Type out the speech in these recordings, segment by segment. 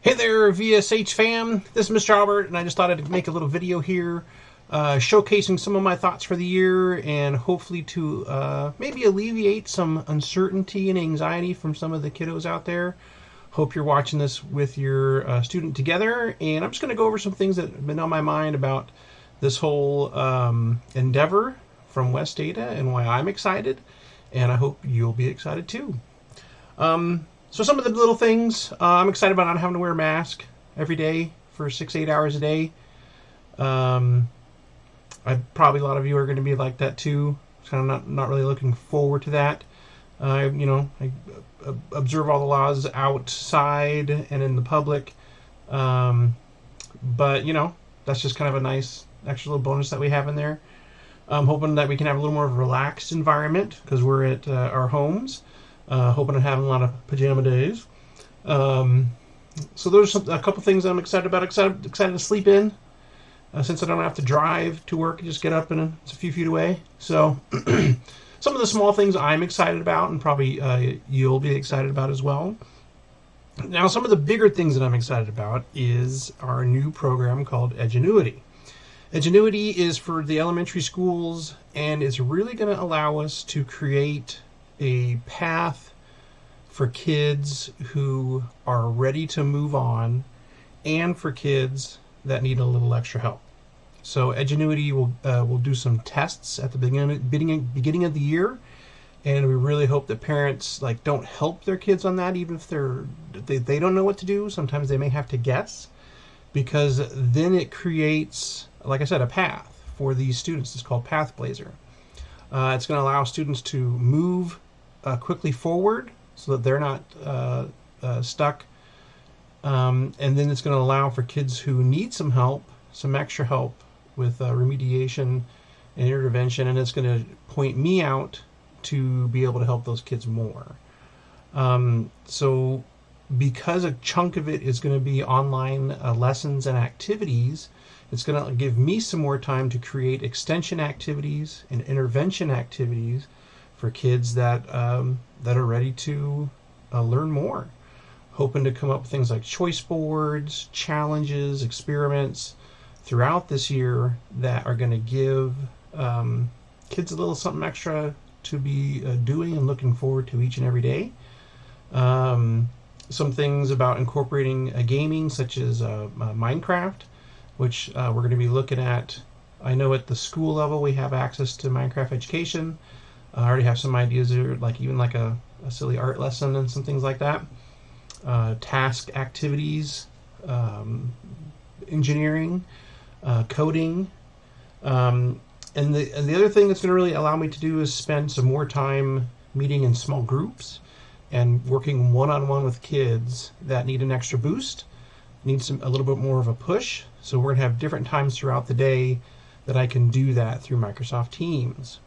Hey there, VSH fam. This is Mr. Albert, and I just thought I'd make a little video here showcasing some of my thoughts for the year and hopefully to maybe alleviate some uncertainty and anxiety from some of the kiddos out there. Hope you're watching this with your student together, and I'm just going to go over some things that have been on my mind about this whole endeavor from West Data and why I'm excited, and I hope you'll be excited too. So some of the little things, I'm excited about not having to wear a mask every day for 6-8 hours a day. Probably a lot of you are going to be like that too. Kind of not really looking forward to that. I observe all the laws outside and in the public, but that's just kind of a nice extra little bonus that we have in there. I'm hoping that we can have a little more of a relaxed environment because we're at our homes. Hoping to have a lot of pajama days. So there's a couple things I'm excited about. Excited to sleep in since I don't have to drive to work and just get up and it's a few feet away. So some of the small things I'm excited about and probably you'll be excited about as well. Now some of the bigger things that I'm excited about is our new program called Edgenuity. Edgenuity is for the elementary schools and it's really going to allow us to create a path for kids who are ready to move on and for kids that need a little extra help. So Edgenuity will do some tests at the beginning of the year, and we really hope that parents don't help their kids on that, even if they don't know what to do. Sometimes they may have to guess, because then it creates, like I said, a path for these students. It's called Path Blazer. It's going to allow students to move quickly forward so that they're not stuck. And then it's going to allow for kids who need some help, some extra help with remediation and intervention, and it's going to point me out to be able to help those kids more. So because a chunk of it is going to be online lessons and activities, it's going to give me some more time to create extension activities and intervention activities for kids that are ready to learn more. Hoping to come up with things like choice boards, challenges, experiments throughout this year that are going to give kids a little something extra to be doing and looking forward to each and every day. Some things about incorporating gaming such as Minecraft, which we're going to be looking at. I know at the school level we have access to Minecraft education. I already have some ideas there, even a silly art lesson and some things like that. Task activities, engineering, coding. And the other thing that's going to really allow me to do is spend some more time meeting in small groups and working one-on-one with kids that need an extra boost, need a little bit more of a push. So we're going to have different times throughout the day that I can do that through Microsoft Teams.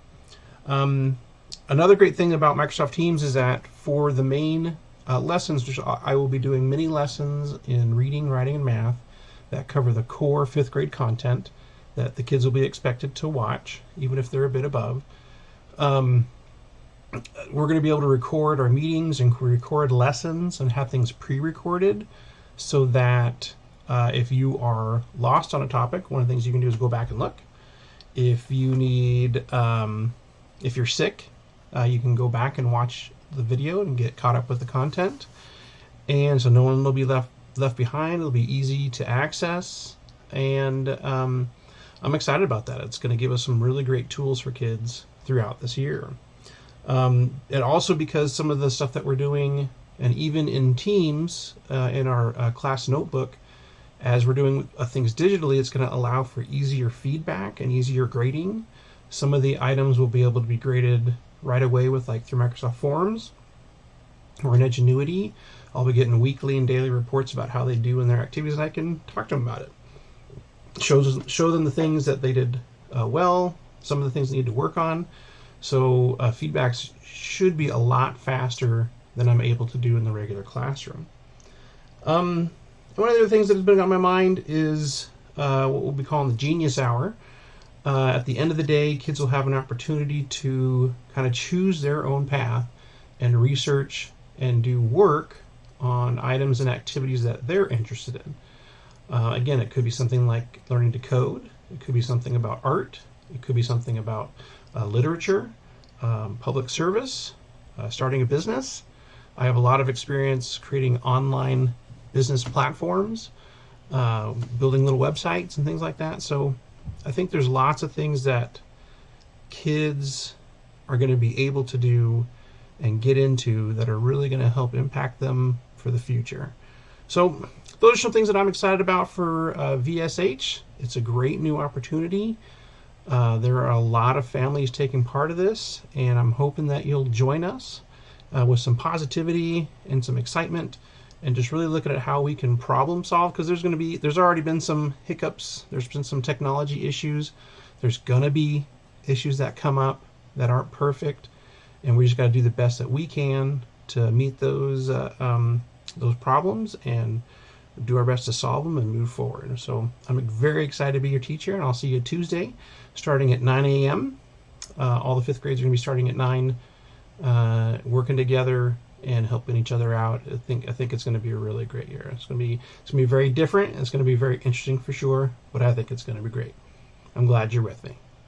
Another great thing about Microsoft Teams is that for the main lessons, which I will be doing mini lessons in reading, writing, and math that cover the core 5th grade content that the kids will be expected to watch, even if they're a bit above. We're going to be able to record our meetings and record lessons and have things pre-recorded so that if you are lost on a topic, one of the things you can do is go back and look. If you need, if you're sick, you can go back and watch the video and get caught up with the content. And so no one will be left behind. It'll be easy to access. And I'm excited about that. It's going to give us some really great tools for kids throughout this year. And also because some of the stuff that we're doing, and even in Teams, in our class notebook, as we're doing things digitally, it's going to allow for easier feedback and easier grading. Some of the items will be able to be graded right away with through Microsoft Forms or in Edgenuity. I'll be getting weekly and daily reports about how they do in their activities, and I can talk to them about it. Show them the things that they did well, some of the things they need to work on. So feedbacks should be a lot faster than I'm able to do in the regular classroom. One of the other things that has been on my mind is what we'll be calling the Genius Hour. At the end of the day, kids will have an opportunity to kind of choose their own path and research and do work on items and activities that they're interested in. Again, it could be something like learning to code. It could be something about art. It could be something about literature, public service, starting a business. I have a lot of experience creating online business platforms, building little websites and things like that. So I think there's lots of things that kids are going to be able to do and get into that are really going to help impact them for the future. So those are some things that I'm excited about for VSH. It's a great new opportunity. There are a lot of families taking part of this, and I'm hoping that you'll join us with some positivity and some excitement, and just really looking at how we can problem solve, because there's already been some hiccups. There's been some technology issues. There's gonna be issues that come up that aren't perfect, and we just got to do the best that we can to meet those problems and do our best to solve them and move forward. So I'm very excited to be your teacher, and I'll see you Tuesday starting at 9 a.m. All the fifth grades are going to be starting at 9, working together and helping each other out. I think it's going to be a really great year. It's going to be very different. It's going to be very interesting for sure, but I think it's going to be great. I'm glad you're with me.